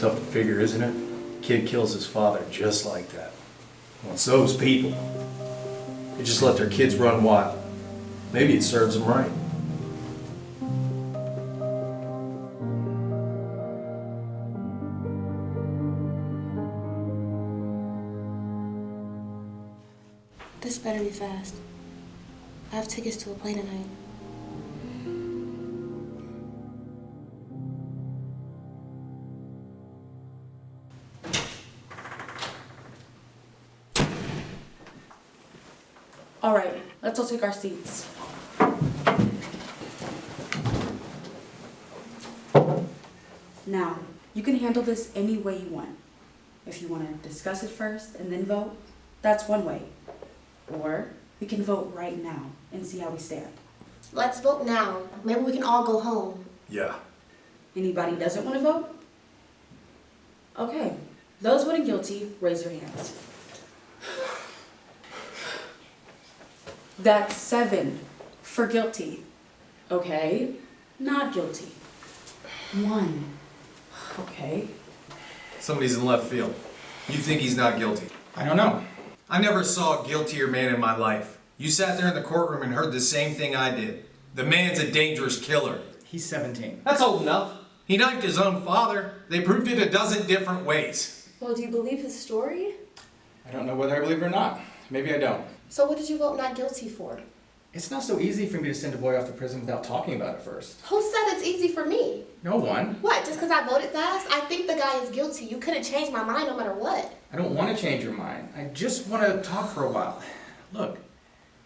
Tough to figure, isn't it? Kid kills his father just like that. Well, it's those people. They just let their kids run wild. Maybe it serves them right. This better be fast. I have tickets to a play tonight. All right, let's all take our seats. Now, you can handle this any way you want. If you want to discuss it first and then vote, that's one way. Or we can vote right now and see how we stand. Let's vote now. Maybe we can all go home. Yeah. Anybody doesn't want to vote? Okay, those voting guilty, raise your hands. That's 7 for guilty. Okay, not guilty. 1. Okay. Somebody's in left field. You think he's not guilty? I don't know. I never saw a guiltier man in my life. You sat there in the courtroom and heard the same thing I did. The man's a dangerous killer. He's 17. That's old enough. He knifed his own father. They proved it a dozen different ways. Well, do you believe his story? I don't know whether I believe it or not. Maybe I don't. So what did you vote not guilty for? It's not so easy for me to send a boy off to prison without talking about it first. Who said it's easy for me? No one. What, just because I voted fast? I think the guy is guilty. You couldn't change my mind no matter what. I don't want to change your mind. I just want to talk for a while. Look,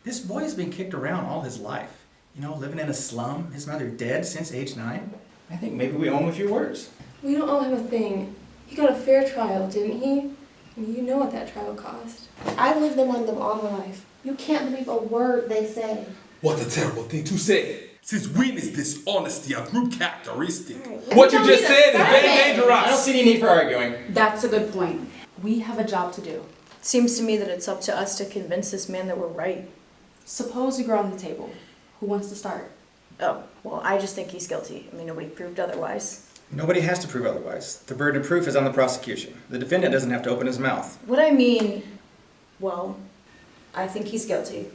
this boy has been kicked around all his life. You know, living in a slum, his mother dead since age 9. I think maybe we owe him a few words. We don't owe him a thing. He got a fair trial, didn't he? I mean, you know what that trial cost. I've lived among them all my life. You can't believe a word they say. What a terrible thing to say. Since when is dishonesty a group characteristic? What you just said is very dangerous. I don't see any need for arguing. That's a good point. We have a job to do. Seems to me that it's up to us to convince this man that we're right. Suppose we go around the table. Who wants to start? Oh, well, I just think he's guilty. I mean, nobody proved otherwise. Nobody has to prove otherwise. The burden of proof is on the prosecution. The defendant doesn't have to open his mouth. What I mean, well, I think he's guilty.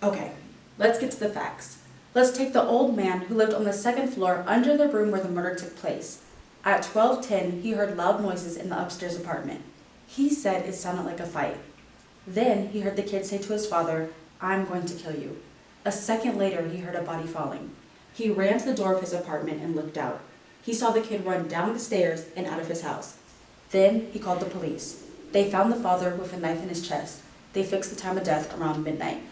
Okay, let's get to the facts. Let's take the old man who lived on the 2nd floor under the room where the murder took place. At 12:10, he heard loud noises in the upstairs apartment. He said it sounded like a fight. Then he heard the kid say to his father, "I'm going to kill you." A second later, he heard a body falling. He ran to the door of his apartment and looked out. He saw the kid run down the stairs and out of his house. Then he called the police. They found the father with a knife in his chest. They fixed the time of death around midnight.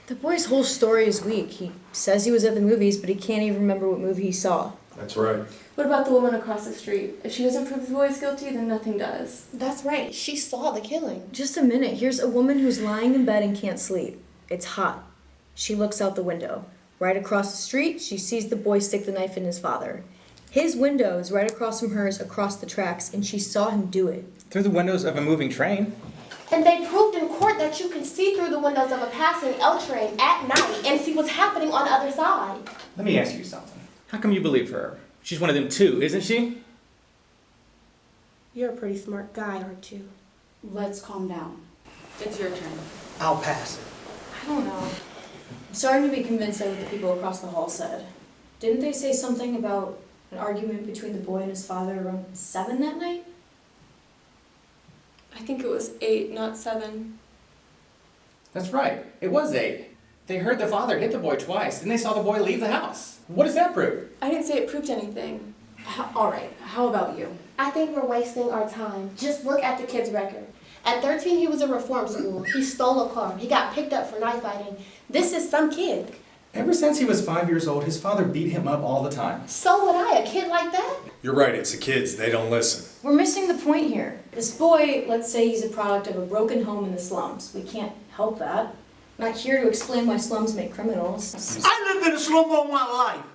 The boy's whole story is weak. He says he was at the movies, but he can't even remember what movie he saw. That's right. What about the woman across the street? If she doesn't prove the boy is guilty, then nothing does. That's right. She saw the killing. Just a minute. Here's a woman who's lying in bed and can't sleep. It's hot. She looks out the window. Right across the street, she sees the boy stick the knife in his father. His window is right across from hers across the tracks, and she saw him do it. Through the windows of a moving train. And they proved in court that you can see through the windows of a passing L train at night and see what's happening on the other side. Let me ask you something. How come you believe her? She's one of them too, isn't she? You're a pretty smart guy, aren't you? Let's calm down. It's your turn. I'll pass. I don't know. I'm starting to be convinced that what the people across the hall said. Didn't they say something about an argument between the boy and his father around 7 that night? I think it was 8, not 7. That's right. It was 8. They heard the father hit the boy twice, then they saw the boy leave the house. What does that prove? I didn't say it proved anything. All right, how about you? I think we're wasting our time. Just look at the kid's record. At 13, he was in reform school. He stole a car. He got picked up for knife fighting. This is some kid. Ever since he was 5 years old, his father beat him up all the time. So would I, a kid like that? You're right, it's the kids, they don't listen. We're missing the point here. This boy, let's say he's a product of a broken home in the slums. We can't help that. I'm not here to explain why slums make criminals. I lived in a slum all my life.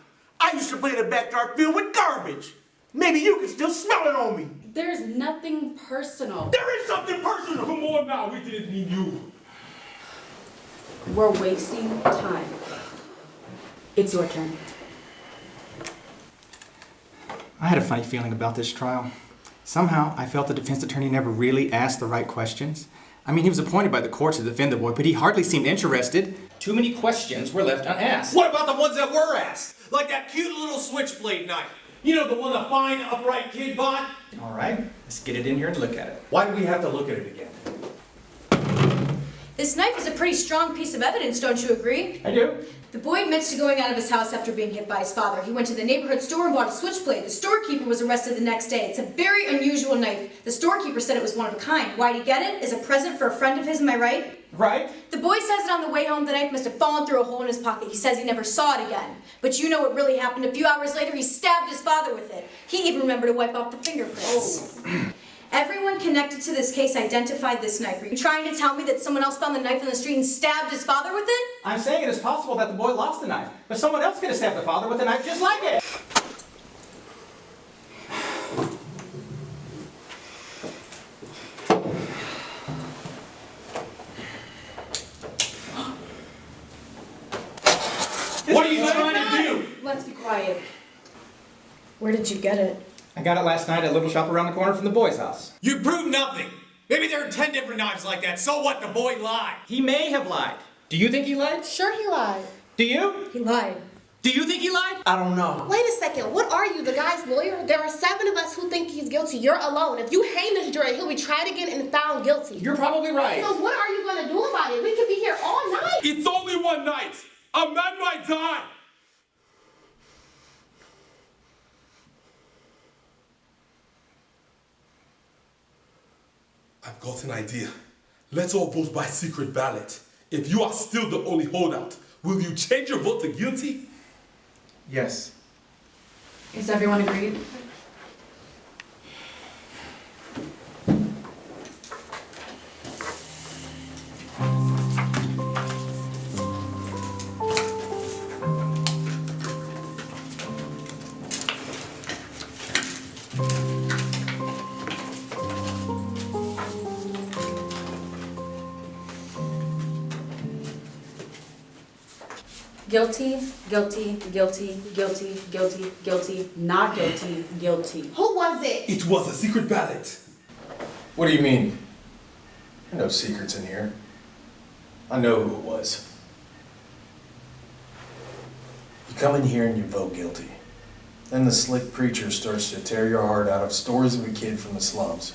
I used to play in the backyard filled with garbage. Maybe you can still smell it on me. There's nothing personal. There is something personal. Come on now, we didn't mean you. We're wasting time. It's your turn. I had a funny feeling about this trial. Somehow, I felt the defense attorney never really asked the right questions. I mean, he was appointed by the court to defend the boy, but he hardly seemed interested. Too many questions were left unasked. What about the ones that were asked? Like that cute little switchblade knife. You know, the one the fine, upright kid bought? All right, let's get it in here and look at it. Why do we have to look at it again? This knife is a pretty strong piece of evidence, don't you agree? I do. The boy admits to going out of his house after being hit by his father. He went to the neighborhood store and bought a switchblade. The storekeeper was arrested the next day. It's a very unusual knife. The storekeeper said it was one of a kind. Why'd he get it? As a present for a friend of his, am I right? Right? The boy says that on the way home, the knife must have fallen through a hole in his pocket. He says he never saw it again. But you know what really happened. A few hours later, he stabbed his father with it. He even remembered to wipe off the fingerprints. Oh. Everyone connected to this case identified this knife. Are you trying to tell me that someone else found the knife in the street and stabbed his father with it? I'm saying it is possible that the boy lost the knife, but someone else could have stabbed the father with a knife just like it. What are you trying to do? Let's be quiet. Where did you get it? I got it last night at a little shop around the corner from the boy's house. You proved nothing. Maybe there are 10 different knives like that. So what? The boy lied. He may have lied. Do you think he lied? Sure he lied. Do you? He lied. Do you think he lied? I don't know. Wait a second, what are you, the guy's lawyer? There are 7 of us who think he's guilty. You're alone. If you hang this jury, he'll be tried again and found guilty. You're probably right. So what are you gonna do about it? We could be here all night. It's only one night. A man might die. I've got an idea. Let's all vote by secret ballot. If you are still the only holdout, will you change your vote to guilty? Yes. Is everyone agreed? Guilty, guilty, guilty, guilty, guilty, guilty, not guilty, guilty. Who was it? It was a secret ballot. What do you mean? There are no secrets in here. I know who it was. You come in here and you vote guilty. Then the slick preacher starts to tear your heart out of stories of a kid from the slums.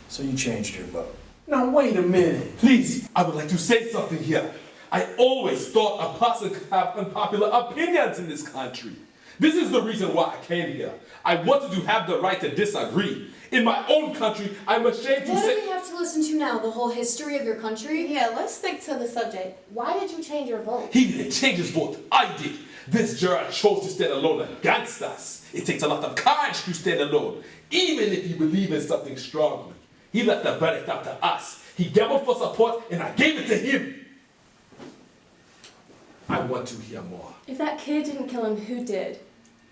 So you changed your vote. Now wait a minute. Please, I would like to say something here. I always thought a person could have unpopular opinions in this country. This is the reason why I came here. I wanted to have the right to disagree. In my own country, I'm ashamed to What say— do we have to listen to now? The whole history of your country? Yeah, let's stick to the subject. Why did you change your vote? He didn't change his vote. I did. This juror chose to stand alone against us. It takes a lot of courage to stand alone, even if you believe in something strongly. He left the verdict up to us. He gambled for support, and I gave it to him. I want to hear more. If that kid didn't kill him, who did?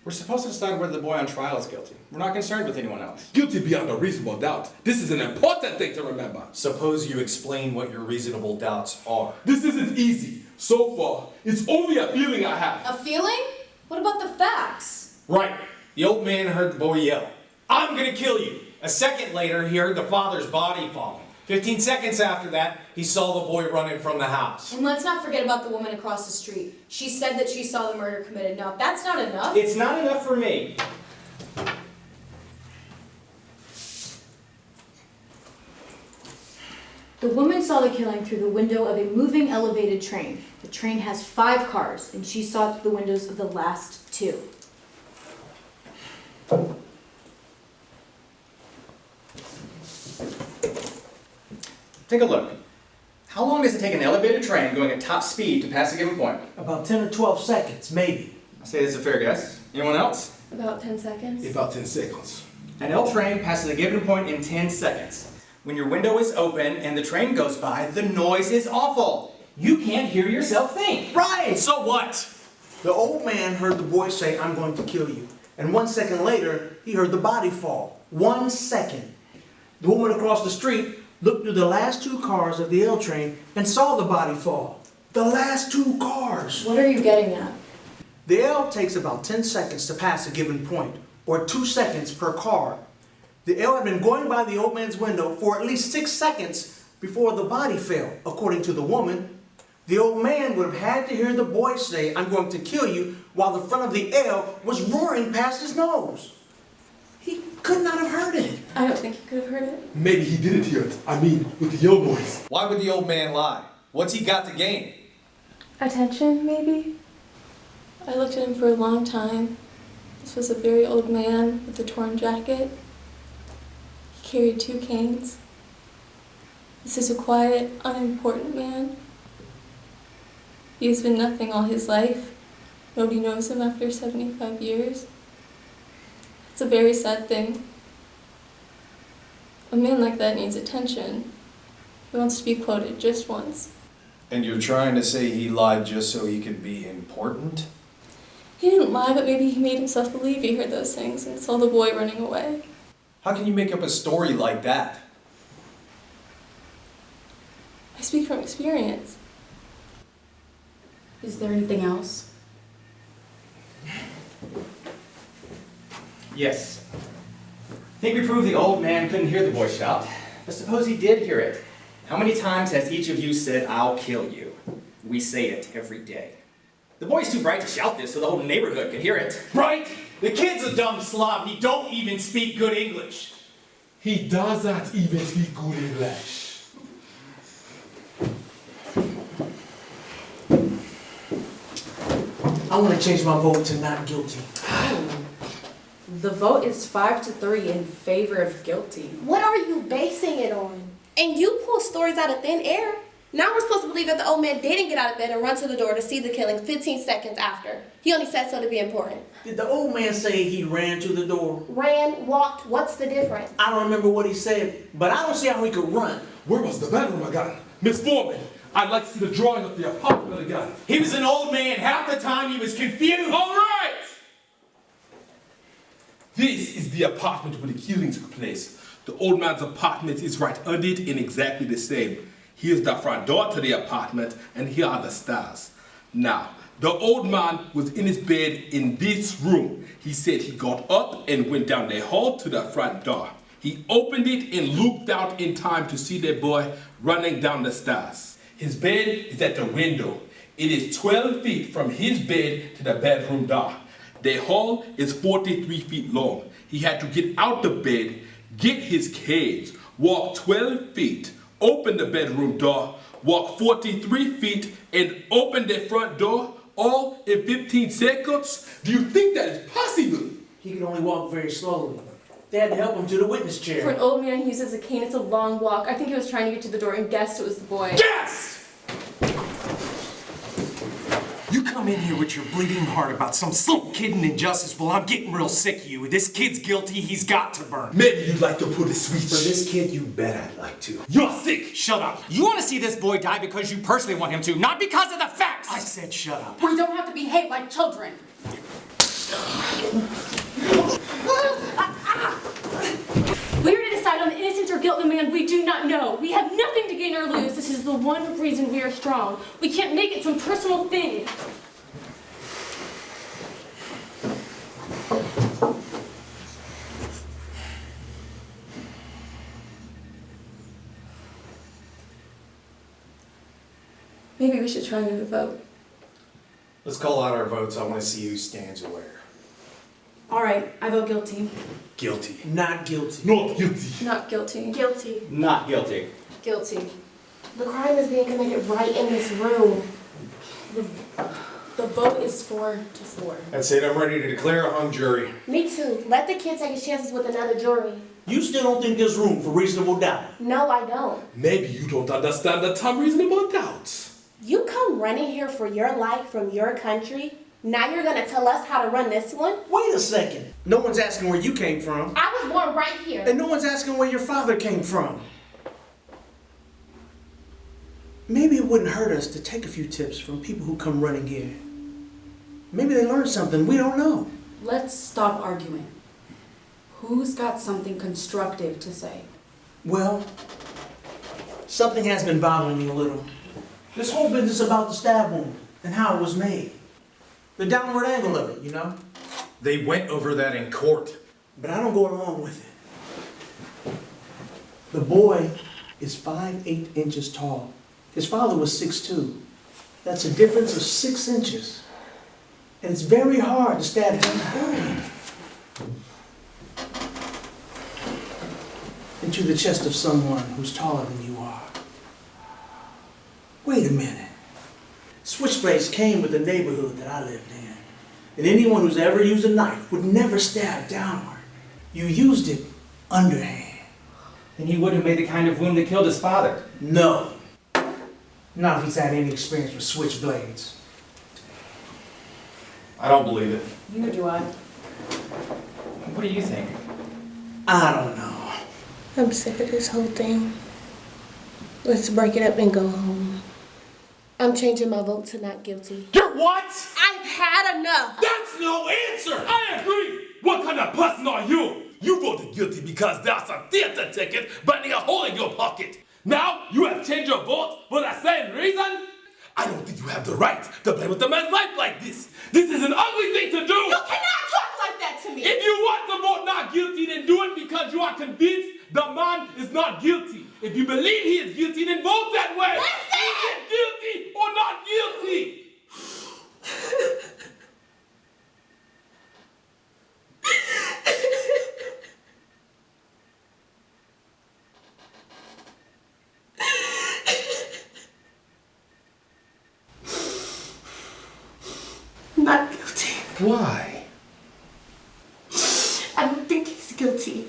We're supposed to decide whether the boy on trial is guilty. We're not concerned with anyone else. Guilty beyond a reasonable doubt. This is an important thing to remember. Suppose you explain what your reasonable doubts are. This isn't easy. So far, it's only a feeling I have. A feeling? What about the facts? Right. The old man heard the boy yell, "I'm gonna kill you." A second later, he heard the father's body falling. 15 seconds after that, he saw the boy running from the house. And let's not forget about the woman across the street. She said that she saw the murder committed. Now, if that's not enough. It's not enough for me. The woman saw the killing through the window of a moving elevated train. The train has 5 cars, and she saw through the windows of the last 2. Take a look. How long does it take an elevated train going at top speed to pass a given point? About 10 or 12 seconds, maybe. I say this is a fair guess. Anyone else? About 10 seconds. About 10 seconds. An L train passes a given point in 10 seconds. When your window is open and the train goes by, the noise is awful. You can't hear yourself think. Right! So what? The old man heard the boy say, "I'm going to kill you." And 1 second later, he heard the body fall. 1 second. The woman across the street looked through the last 2 cars of the L train and saw the body fall. The last 2 cars. What are you getting at? The L takes about 10 seconds to pass a given point, or 2 seconds per car. The L had been going by the old man's window for at least 6 seconds before the body fell, according to the woman. The old man would have had to hear the boy say, "I'm going to kill you," while the front of the L was roaring past his nose. He could not have heard it. I don't think you could have heard it. Maybe he didn't hear it. I mean, with the young boys. Why would the old man lie? What's he got to gain? Attention, maybe? I looked at him for a long time. This was a very old man with a torn jacket. He carried 2 canes. This is a quiet, unimportant man. He has been nothing all his life. Nobody knows him after 75 years. It's a very sad thing. A man like that needs attention. He wants to be quoted just once. And you're trying to say he lied just so he could be important? He didn't lie, but maybe he made himself believe he heard those things and saw the boy running away. How can you make up a story like that? I speak from experience. Is there anything else? Yes. I think we proved the old man couldn't hear the boy shout. But suppose he did hear it. How many times has each of you said, "I'll kill you"? We say it every day. The boy's too bright to shout this so the whole neighborhood could hear it. Right? The kid's a dumb slob. He don't even speak good English. He does not even speak good English. I want to change my vote to not guilty. The vote is 5-3 in favor of guilty. What are you basing it on? And you pull stories out of thin air. Now we're supposed to believe that the old man didn't get out of bed and run to the door to see the killing 15 seconds after. He only said so to be important. Did the old man say he ran to the door? Ran, walked, what's the difference? I don't remember what he said, but I don't see how he could run. Where was the bedroom again? Miss Foreman, I'd like to see the drawing of the apartment again. He was an old man. Half the time he was confused. All right! This is the apartment where the killing took place. The old man's apartment is right under it in exactly the same. Here's the front door to the apartment, and here are the stairs. Now, the old man was in his bed in this room. He said he got up and went down the hall to the front door. He opened it and looked out in time to see the boy running down the stairs. His bed is at the window. It is 12 feet from his bed to the bedroom door. The hall is 43 feet long. He had to get out the bed, get his cage, walk 12 feet, open the bedroom door, walk 43 feet, and open the front door, all in 15 seconds? Do you think that is possible? He could only walk very slowly. They had to help him to the witness For chair. an old man who uses a cane, it's a long walk. I think he was trying to get to the door and guessed it was the boy. Yes! You come in here with your bleeding heart about some kid in injustice. Well, I'm getting real sick of you. This kid's guilty. He's got to burn. Maybe you'd like to put a switch. For this kid, you bet I'd like to. You're sick! Shut up. You want to see this boy die because you personally want him to, not because of the facts! I said shut up. We don't have to behave like children. We are to decide on the innocence or guilt of a man we do not know. We have nothing to gain or lose. This is the one reason we are strong. We can't make it some personal thing. Maybe we should try another vote. Let's call out our votes. I want to see who stands where. All right, I vote guilty. Guilty. Not guilty. Not guilty. Not guilty. Guilty. Not guilty. Guilty. The crime is being committed right in this room. The vote is 4-4. That's it. I'm ready to declare a hung jury. Me too. Let the kid take his chances with another jury. You still don't think there's room for reasonable doubt? No, I don't. Maybe you don't understand the term reasonable doubt. You come running here for your life from your country. Now you're gonna tell us how to run this one? Wait a second. No one's asking where you came from. I was born right here. And no one's asking where your father came from. Maybe it wouldn't hurt us to take a few tips from people who come running here. Maybe they learned something we don't know. Let's stop arguing. Who's got something constructive to say? Well, something has been bothering me a little. This whole business about the stab wound and how it was made. The downward angle of it, you know? They went over that in court. But I don't go along with it. The boy is 5'8" inches tall. His father was 6'2". That's a difference of 6 inches. And it's very hard to stab him into the chest of someone who's taller than you are. Wait a minute. Switchblades came with the neighborhood that I lived in. And anyone who's ever used a knife would never stab downward. You used it underhand. Then he wouldn't have made the kind of wound that killed his father. No. Not if he's had any experience with switchblades. I don't believe it. Neither do I. What do you think? I don't know. I'm sick of this whole thing. Let's break it up and go home. I'm changing my vote to not guilty. You're what? I've had enough. That's no answer! I agree! What kind of person are you? You voted guilty because there's a theater ticket burning a hole in your pocket. Now you have changed your vote for the same reason? I don't think you have the right to play with a man's life like this. This is an ugly thing to do! You cannot talk like that to me. If you want to vote not guilty, then do it because you are convinced the man is not guilty. If you believe he is guilty, then vote that way. Is it guilty or not guilty? Not guilty. Why? I don't think he's guilty.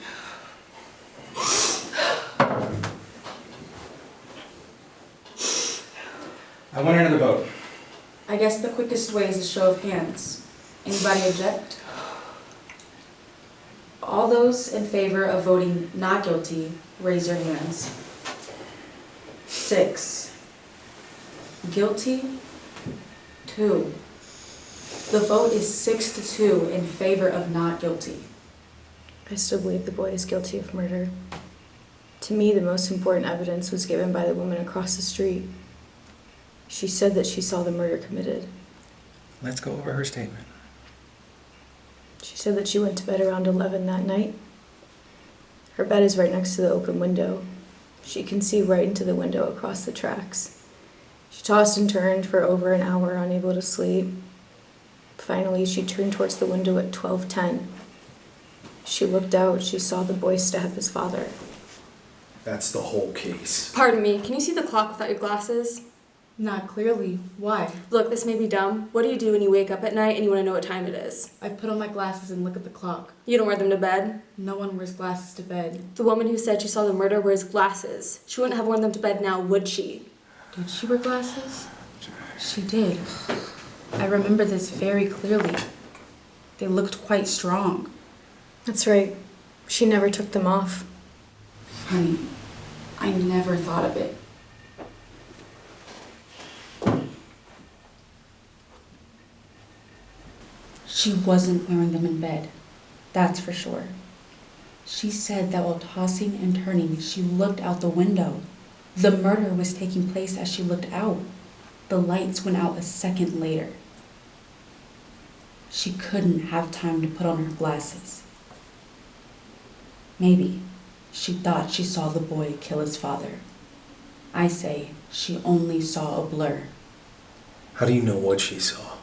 I want another vote. I guess the quickest way is a show of hands. Anybody object? All those in favor of voting not guilty, raise your hands. 6. Guilty? 2. The vote is 6-2 in favor of not guilty. I still believe the boy is guilty of murder. To me, the most important evidence was given by the woman across the street. She said that she saw the murder committed. Let's go over her statement. She said that she went to bed around 11 that night. Her bed is right next to the open window. She can see right into the window across the tracks. She tossed and turned for over an hour, unable to sleep. Finally, she turned towards the window at 12:10. She looked out. She saw the boy stab his father. That's the whole case. Pardon me, can you see the clock without your glasses? Not clearly. Why? Look, this may be dumb. What do you do when you wake up at night and you want to know what time it is? I put on my glasses and look at the clock. You don't wear them to bed? No one wears glasses to bed. The woman who said she saw the murder wears glasses. She wouldn't have worn them to bed now, would she? Did she wear glasses? She did. I remember this very clearly. They looked quite strong. That's right. She never took them off. Honey, I never thought of it. She wasn't wearing them in bed. That's for sure. She said that while tossing and turning, she looked out the window. The murder was taking place as she looked out. The lights went out a second later. She couldn't have time to put on her glasses. Maybe she thought she saw the boy kill his father. I say she only saw a blur. How do you know what she saw?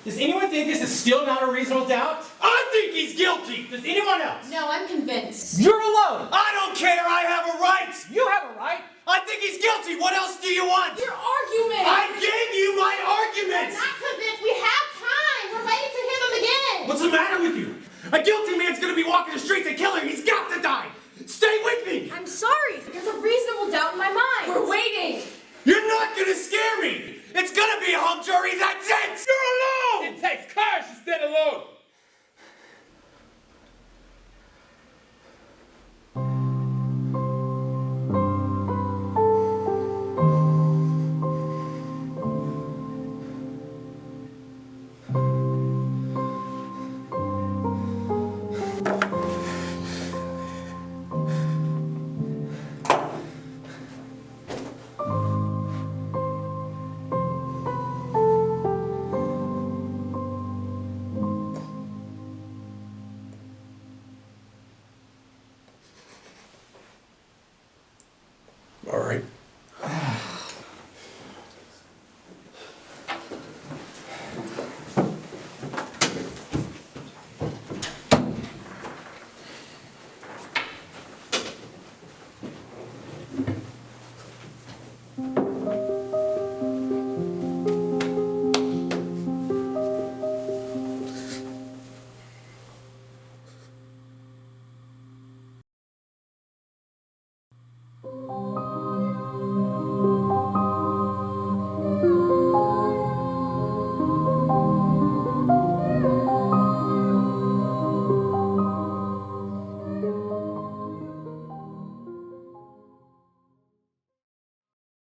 Does anyone think this is still not a reasonable doubt? I think he's guilty! Does anyone else? No, I'm convinced. You're alone! I don't care, I have a right! You have a right! I think he's guilty! What else do you want? Your argument! I gave you my arguments! Not convinced. We have time. We're waiting to hear them again. What's the matter with you? A guilty man's gonna be walking the streets and killing. He's got to die. Stay with me. I'm sorry. There's a reasonable doubt in my mind. We're waiting. You're not gonna scare me. It's gonna be a hung jury that